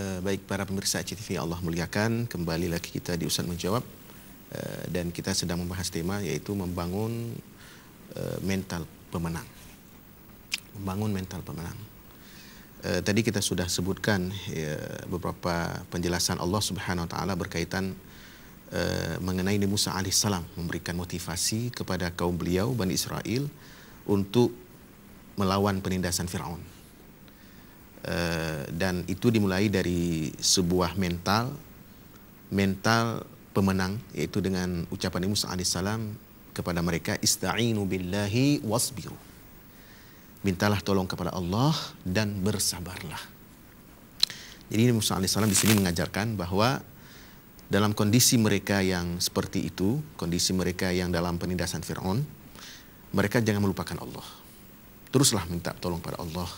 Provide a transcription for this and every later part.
Baik para pemirsa CTV yang Allah muliakan, kembali lagi kita di Ustaz Menjawab, dan kita sedang membahas tema yaitu membangun mental pemenang. Membangun mental pemenang. Tadi kita sudah sebutkan beberapa penjelasan Allah Subhanahu Wa Taala berkaitan mengenai Nabi Musa alaihissalam memberikan motivasi kepada kaum beliau Bani Israel untuk melawan penindasan Firaun. Dan itu dimulai dari sebuah mental pemenang, yaitu dengan ucapan Nabi Musa alaihissalam kepada mereka, ista'inu billahi wasbiru, mintalah tolong kepada Allah dan bersabarlah. Jadi Nabi Musa alaihissalam di sini mengajarkan bahwa dalam kondisi mereka yang seperti itu, kondisi mereka yang dalam penindasan Firaun, mereka jangan melupakan Allah. Teruslah minta tolong pada Allah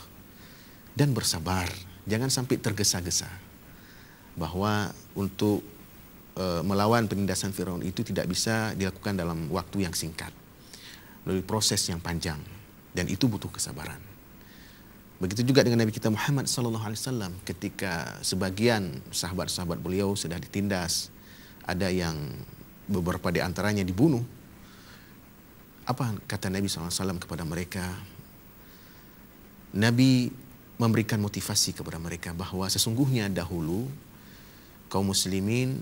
dan bersabar, jangan sampai tergesa-gesa. Bahwa untuk melawan penindasan Firaun itu tidak bisa dilakukan dalam waktu yang singkat, melalui proses yang panjang, dan itu butuh kesabaran. Begitu juga dengan Nabi kita Muhammad SAW, ketika sebagian sahabat-sahabat beliau sudah ditindas, ada yang beberapa di antaranya dibunuh. Apa kata Nabi SAW kepada mereka? Nabi memberikan motivasi kepada mereka bahwa sesungguhnya dahulu kaum muslimin,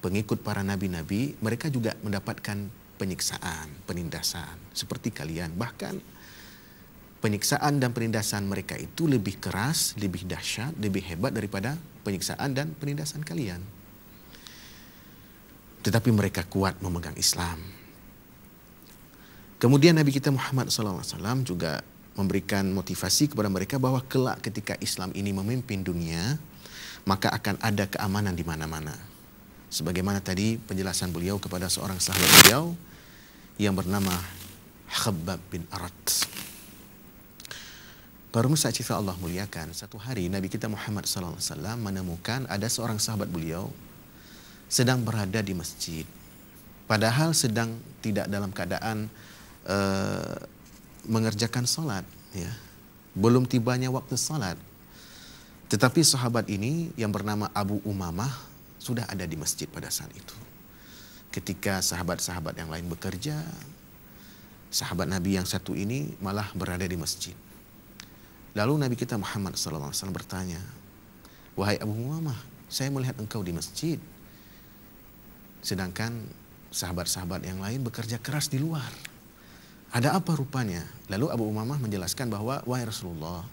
pengikut para nabi-nabi, mereka juga mendapatkan penyiksaan, penindasan seperti kalian. Bahkan penyiksaan dan penindasan mereka itu lebih keras, lebih dahsyat, lebih hebat daripada penyiksaan dan penindasan kalian. Tetapi mereka kuat memegang Islam. Kemudian Nabi kita Muhammad SAW juga memberikan motivasi kepada mereka bahwa kelak ketika Islam ini memimpin dunia, maka akan ada keamanan di mana-mana. Sebagaimana tadi penjelasan beliau kepada seorang sahabat beliau yang bernama Khabbab bin Arat. Para pemirsa CTV Allah muliakan, satu hari Nabi kita Muhammad SAW menemukan ada seorang sahabat beliau sedang berada di masjid. Padahal sedang tidak dalam keadaan mengerjakan salat, ya. Belum tibanya waktu salat. Tetapi sahabat ini yang bernama Abu Umamah sudah ada di masjid pada saat itu. Ketika sahabat-sahabat yang lain bekerja, sahabat Nabi yang satu ini malah berada di masjid. Lalu Nabi kita Muhammad SAW bertanya, wahai Abu Umamah, saya melihat engkau di masjid, sedangkan sahabat-sahabat yang lain bekerja keras di luar. Ada apa rupanya? Lalu Abu Umamah menjelaskan bahwa, wahai Rasulullah,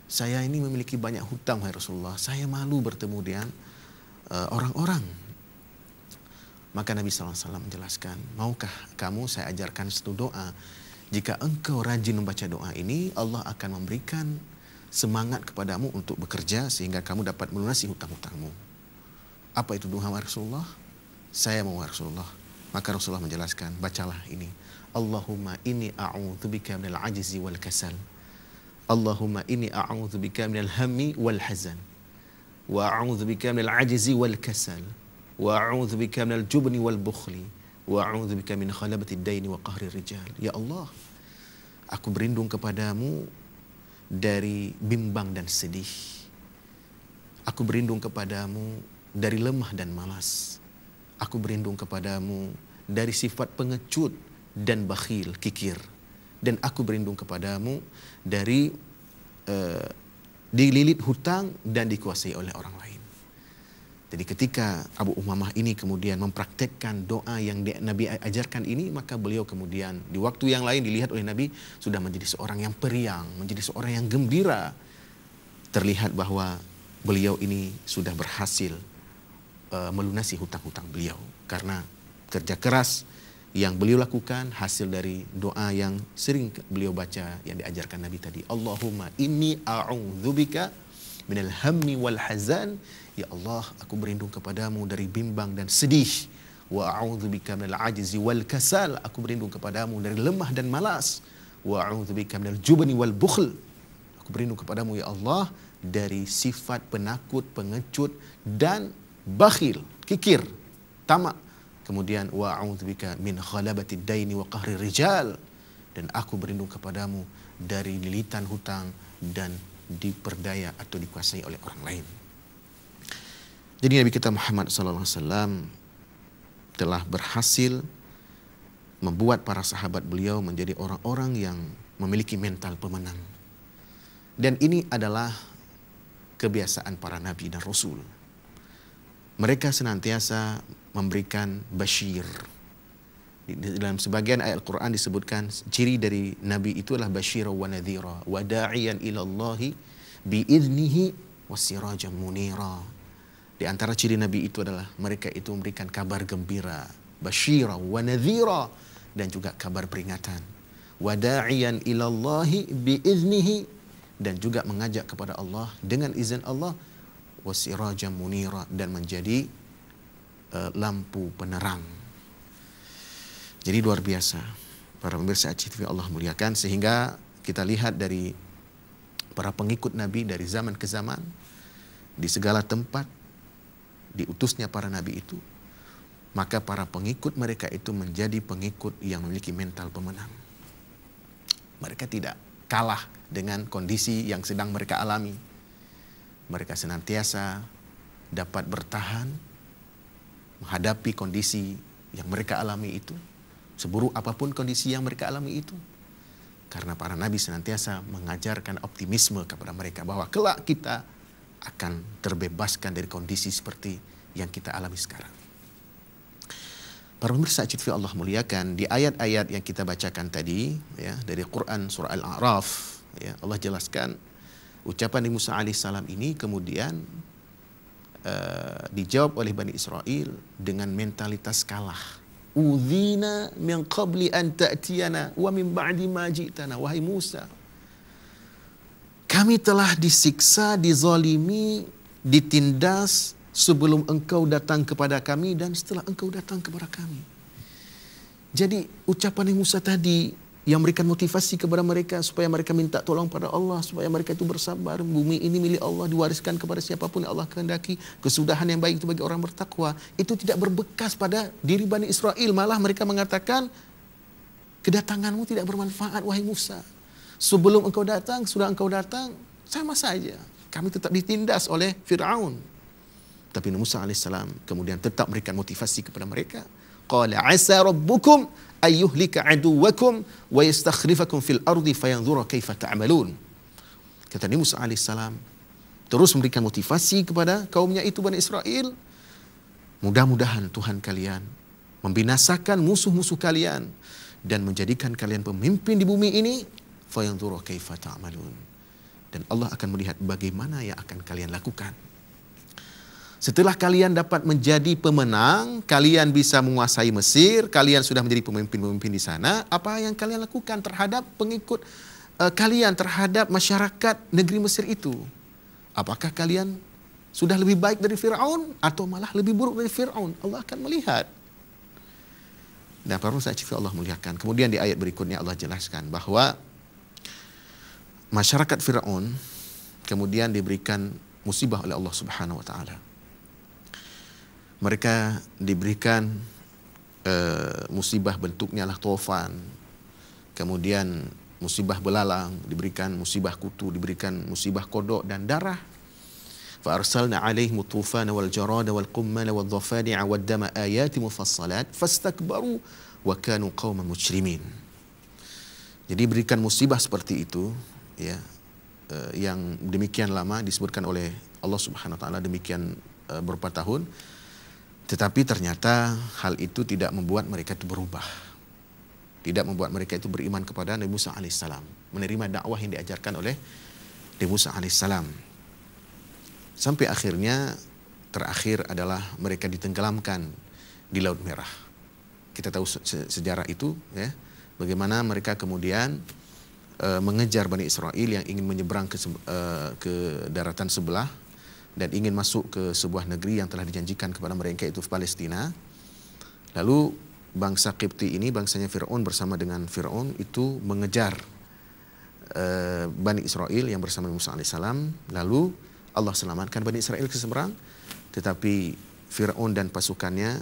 saya ini memiliki banyak hutang, wahai Rasulullah. Saya malu bertemu dengan orang-orang. Maka Nabi SAW menjelaskan, maukah kamu saya ajarkan satu doa? Jika engkau rajin membaca doa ini, Allah akan memberikan semangat kepadamu untuk bekerja sehingga kamu dapat melunasi hutang-hutangmu. Apa itu doa, wahai Rasulullah? Saya mau, wahai Rasulullah. Maka Rasulullah menjelaskan, bacalah ini. Allahumma inni a'udzubika minal ajzi wal kasal. Allahumma inni a'udzubika minal hammi wal hazan. Wa a'udzubika minal ajzi wal kasal. Wa a'udzubika minal jubni wal bukhli. Wa a'udzubika min khalabatid daini wa qahri rijal. Ya Allah, aku berlindung kepadamu dari bimbang dan sedih. Aku berlindung kepadamu dari lemah dan malas. Aku berlindung kepadamu dari sifat pengecut dan bakhil, kikir. Dan aku berlindung kepadamu dari dililit hutang dan dikuasai oleh orang lain. Jadi ketika Abu Umamah ini kemudian mempraktekkan doa yang Nabi ajarkan ini, maka beliau kemudian di waktu yang lain dilihat oleh Nabi sudah menjadi seorang yang periang, menjadi seorang yang gembira. Terlihat bahwa beliau ini sudah berhasil melunasi hutang-hutang beliau karena kerja keras yang beliau lakukan, hasil dari doa yang sering beliau baca yang diajarkan Nabi tadi. Allahumma inni a'udzubika minal hammi wal hazan. Ya Allah, aku berlindung kepadamu dari bimbang dan sedih. Wa a'udzubika minal ajzi wal kasal. Aku berlindung kepadamu dari lemah dan malas. Wa a'udzubika minal jubni wal bukhl. Aku berlindung kepadamu ya Allah dari sifat penakut, pengecut dan bakhil, kikir, tamak. Kemudian wa a'udzubika min khalabatid daini wa qahri rijal, dan aku berlindung kepadamu dari lilitan hutang dan diperdaya atau dikuasai oleh orang lain. Jadi Nabi kita Muhammad SAW telah berhasil membuat para sahabat beliau menjadi orang-orang yang memiliki mental pemenang. Dan ini adalah kebiasaan para nabi dan rasul. Mereka senantiasa memberikan basyir. Dalam sebagian ayat Al-Quran disebutkan ciri dari nabi itu adalah basyira wa nadhira wa da'iyan ilallahi bi'idnihi wa sirajan munira. Di antara ciri nabi itu adalah mereka itu memberikan kabar gembira, basyira wa nadhira, dan juga kabar peringatan. Wa da'iyan ilallahi bi'idnihi, dan juga mengajak kepada Allah dengan izin Allah, wa sirajan munira, dan menjadi lampu penerang. Jadi luar biasa para pemirsa ACTV Allah muliakan, sehingga kita lihat dari para pengikut Nabi dari zaman ke zaman, di segala tempat diutusnya para Nabi itu, maka para pengikut mereka itu menjadi pengikut yang memiliki mental pemenang. Mereka tidak kalah dengan kondisi yang sedang mereka alami. Mereka senantiasa dapat bertahan menghadapi kondisi yang mereka alami itu, seburuk apapun kondisi yang mereka alami itu. Karena para nabi senantiasa mengajarkan optimisme kepada mereka bahwa kelak kita akan terbebaskan dari kondisi seperti yang kita alami sekarang. Para pemirsa ACTV Allah muliakan, di ayat-ayat yang kita bacakan tadi ya, dari Quran surah Al-A'raf ya, Allah jelaskan ucapan Nabi Musa alaihissalam ini kemudian dijawab oleh Bani Israel dengan mentalitas kalah. Udzina min qabli an ta'tiyana wa min ba'di ma ji'tana. Wahai Musa, kami telah disiksa, dizalimi, ditindas sebelum engkau datang kepada kami dan setelah engkau datang kepada kami. Jadi ucapan Musa tadi yang memberikan motivasi kepada mereka supaya mereka minta tolong pada Allah, supaya mereka itu bersabar. Bumi ini milik Allah, diwariskan kepada siapapun yang Allah kehendaki. Kesudahan yang baik itu bagi orang bertakwa. Itu tidak berbekas pada diri Bani Israel. Malah mereka mengatakan, kedatanganmu tidak bermanfaat wahai Musa. Sebelum engkau datang, sudah engkau datang, sama saja. Kami tetap ditindas oleh Fir'aun. Tapi Musa alaihissalam kemudian tetap memberikan motivasi kepada mereka. Qala asa rabbukum ayyuhlika aduwakum wa yastakhlifakum fil ardi fayanzura kaifa ta'malun. Kata Nabi Musa alaihissalam terus memberikan motivasi kepada kaumnya itu Bani Israel. Mudah-mudahan Tuhan kalian membinasakan musuh-musuh kalian dan menjadikan kalian pemimpin di bumi ini. Fayanzura kaifa ta'malun. Dan Allah akan melihat bagaimana yang akan kalian lakukan. Setelah kalian dapat menjadi pemenang, kalian bisa menguasai Mesir, kalian sudah menjadi pemimpin-pemimpin di sana, apa yang kalian lakukan terhadap pengikut kalian, terhadap masyarakat negeri Mesir itu? Apakah kalian sudah lebih baik dari Fir'aun atau malah lebih buruk dari Fir'aun? Allah akan melihat. Dan para pemirsa Allah muliakan. Kemudian di ayat berikutnya Allah jelaskan bahwa masyarakat Fir'aun kemudian diberikan musibah oleh Allah Subhanahu wa taala. Mereka diberikan musibah bentuknya lah tofan, kemudian musibah belalang, diberikan musibah kutu, diberikan musibah kodok dan darah. Fa arsalna alaihim tufana wal jarada wal qummala wal dhafadi'a wad dama ayati mufassalat fastakbaru wa kanu qauman mujrimin. Jadi berikan musibah seperti itu ya, yang demikian lama disebutkan oleh Allah Subhanahu wa taala demikian beberapa tahun. Tetapi ternyata hal itu tidak membuat mereka itu berubah. Tidak membuat mereka itu beriman kepada Nabi Musa alaihissalam. Menerima dakwah yang diajarkan oleh Nabi Musa alaihissalam. Sampai akhirnya, terakhir adalah mereka ditenggelamkan di Laut Merah. Kita tahu sejarah itu, ya, bagaimana mereka kemudian mengejar Bani Israel yang ingin menyeberang ke daratan sebelah, dan ingin masuk ke sebuah negeri yang telah dijanjikan kepada mereka, itu Palestina. Lalu bangsa Qibti ini, bangsanya Fir'aun bersama dengan Fir'aun itu mengejar Bani Israel yang bersama Musa alaihissalam. Lalu Allah selamatkan Bani Israel ke seberang, tetapi Fir'aun dan pasukannya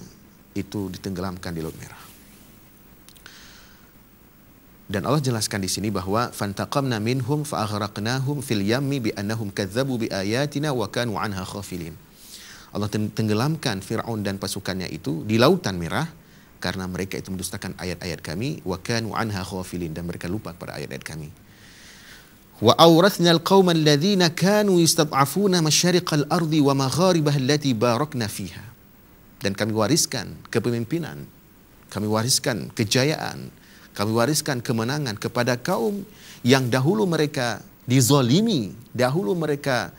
itu ditenggelamkan di Laut Merah. Dan Allah jelaskan di sini bahwa fantaqamna minhum fa aghraqnahum fil yammi bi annahum kadzabu bi ayatina wa kanu anha ghafilin. Allah tenggelamkan Fir'aun dan pasukannya itu di Lautan Merah karena mereka itu mendustakan ayat-ayat kami, wa kanu anha ghafilin, dan mereka lupa pada ayat-ayat kami. Wa awrathna al-qauma alladhina kanu yastad'afuna masyariqal ardi wa magharibaha allati barakna fiha. Dan kami wariskan kepemimpinan, kami wariskan kejayaan, kami wariskan kemenangan kepada kaum yang dahulu mereka dizalimi, dahulu mereka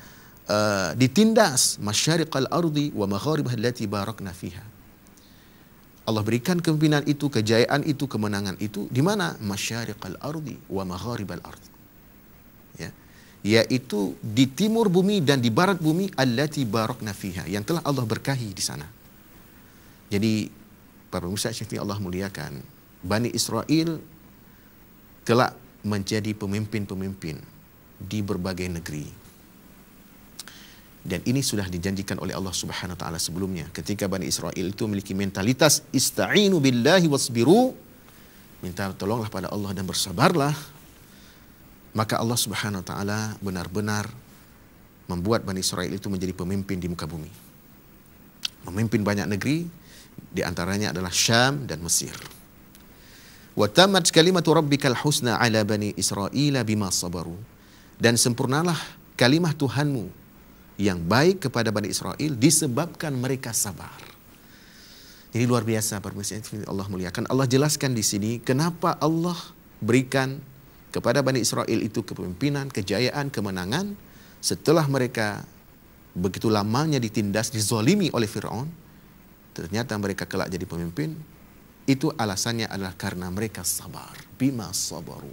ditindas, masyariqal ardi wa magharibah allati barakna fiha. Allah berikan kepemimpinan itu, kejayaan itu, kemenangan itu di mana? Masyariqal ardi wa magharibal ardi. Ya. Yaitu di timur bumi dan di barat bumi, allati barakna fiha, yang telah Allah berkahi di sana. Jadi para pemirsa Syafi'i Allah muliakan, Bani Israel kelak menjadi pemimpin-pemimpin di berbagai negeri. Dan ini sudah dijanjikan oleh Allah Subhanahu wa taala sebelumnya ketika Bani Israel itu memiliki mentalitas ista'inu billahi wasbiru, minta tolonglah pada Allah dan bersabarlah. Maka Allah Subhanahu wa taala benar-benar membuat Bani Israel itu menjadi pemimpin di muka bumi. Memimpin banyak negeri, di antaranya adalah Syam dan Mesir. Wa tamat kalimatu rabbikal husna ala bani Israila bima sabaru. Dan sempurnalah kalimah Tuhanmu yang baik kepada Bani Israel disebabkan mereka sabar. Ini luar biasa para pemirsa Allah muliakan. Allah jelaskan di sini kenapa Allah berikan kepada Bani Israel itu kepemimpinan, kejayaan, kemenangan setelah mereka begitu lamanya ditindas, dizalimi oleh Fir'aun. Ternyata mereka kelak jadi pemimpin. Itu alasannya adalah karena mereka sabar. Bima sabaru.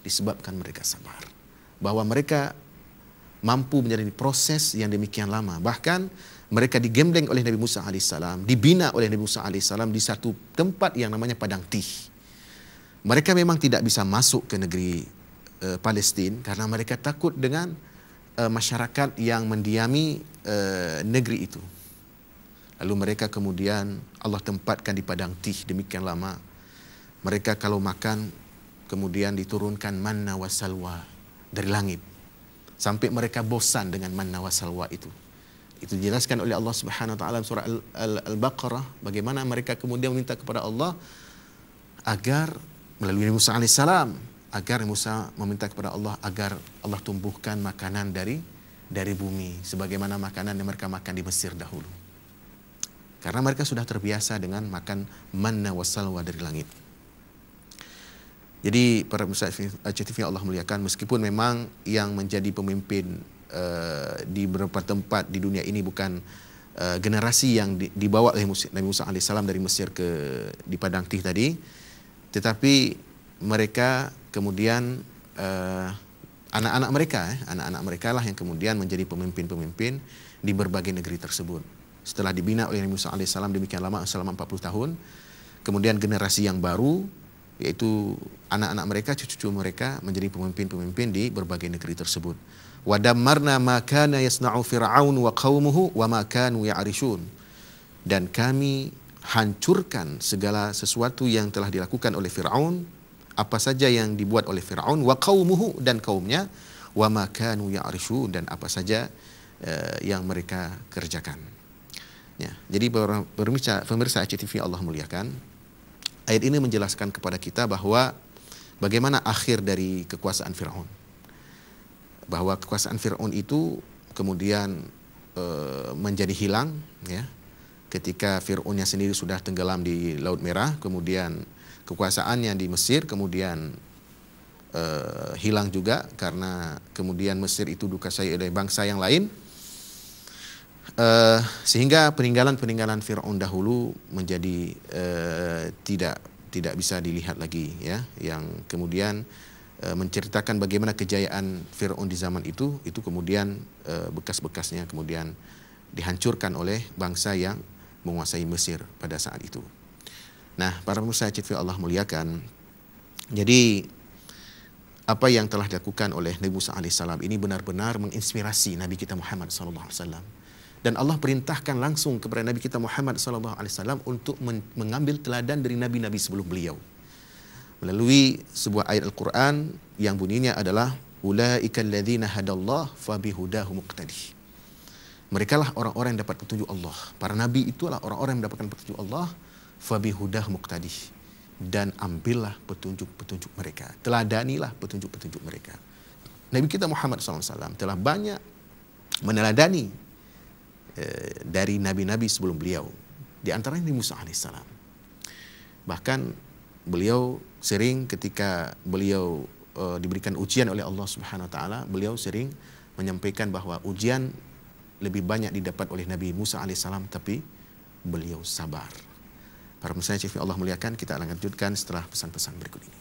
Disebabkan mereka sabar. Bahwa mereka mampu menjalani proses yang demikian lama. Bahkan mereka digembleng oleh Nabi Musa AS, dibina oleh Nabi Musa AS di satu tempat yang namanya Padang Tih. Mereka memang tidak bisa masuk ke negeri Palestina karena mereka takut dengan masyarakat yang mendiami negeri itu. Lalu mereka kemudian Allah tempatkan di Padang Tih demikian lama. Mereka kalau makan kemudian diturunkan manna wa salwa dari langit. Sampai mereka bosan dengan manna wa salwa itu. Itu dijelaskan oleh Allah Subhanahu wa taala surah Al-Baqarah bagaimana mereka kemudian meminta kepada Allah agar melalui Musa alaihissalam, agar Musa meminta kepada Allah agar Allah tumbuhkan makanan dari bumi sebagaimana makanan yang mereka makan di Mesir dahulu. Karena mereka sudah terbiasa dengan makan manna wa salwa dari langit. Jadi para pemirsa ACTV Allah muliakan, meskipun memang yang menjadi pemimpin di beberapa tempat di dunia ini bukan generasi yang dibawa oleh Nabi Musa alaihissalam dari Mesir di Padang Tih tadi, tetapi mereka kemudian anak-anak mereka lah yang kemudian menjadi pemimpin-pemimpin di berbagai negeri tersebut. Setelah dibina oleh Nabi Musa alaihissalam demikian lama selama 40 tahun, kemudian generasi yang baru yaitu anak-anak mereka, cucu-cucu mereka menjadi pemimpin-pemimpin di berbagai negeri tersebut. Wa dammarna ma kana yasna'u fir'aun wa qaumuhu wa ma kanu ya'rishun. Dan kami hancurkan segala sesuatu yang telah dilakukan oleh Fir'aun, apa saja yang dibuat oleh Fir'aun, wa qaumuhu, dan kaumnya, wa ma kanu ya'rishun, dan apa saja yang mereka kerjakan. Ya, jadi pemirsa ACTV Allah muliakan, ayat ini menjelaskan kepada kita bahwa bagaimana akhir dari kekuasaan Fir'aun. Bahwa kekuasaan Fir'aun itu kemudian menjadi hilang, ya. Ketika Fir'aunnya sendiri sudah tenggelam di Laut Merah, kemudian kekuasaannya di Mesir kemudian hilang juga karena kemudian Mesir itu dikuasai oleh bangsa yang lain. Sehingga peninggalan Fir'aun dahulu menjadi tidak bisa dilihat lagi, ya, yang kemudian menceritakan bagaimana kejayaan Fir'aun di zaman itu kemudian bekas-bekasnya kemudian dihancurkan oleh bangsa yang menguasai Mesir pada saat itu. Nah, para pemirsa ACTV Allah muliakan, jadi apa yang telah dilakukan oleh Nabi Musa alaihissalam ini benar-benar menginspirasi Nabi kita Muhammad SAW. Dan Allah perintahkan langsung kepada Nabi kita Muhammad SAW untuk mengambil teladan dari nabi-nabi sebelum beliau. Melalui sebuah ayat Al-Quran yang bunyinya adalah Ulaika alladzina hadallah fabihudahu muqtadih. Mereka lah orang-orang yang dapat petunjuk Allah. Para nabi itulah orang-orang yang mendapatkan petunjuk Allah. Fabihudah muqtadih. Dan ambillah petunjuk-petunjuk mereka. Teladanilah petunjuk-petunjuk mereka. Nabi kita Muhammad SAW telah banyak meneladani dari nabi-nabi sebelum beliau. Di antaranya Nabi Musa AS. Bahkan beliau sering ketika beliau diberikan ujian oleh Allah Subhanahu Wa Taala, beliau sering menyampaikan bahwa ujian lebih banyak didapat oleh Nabi Musa alaihissalam, tapi beliau sabar. Para pemirsa yang Allah muliakan, kita akan lanjutkan setelah pesan-pesan berikut ini.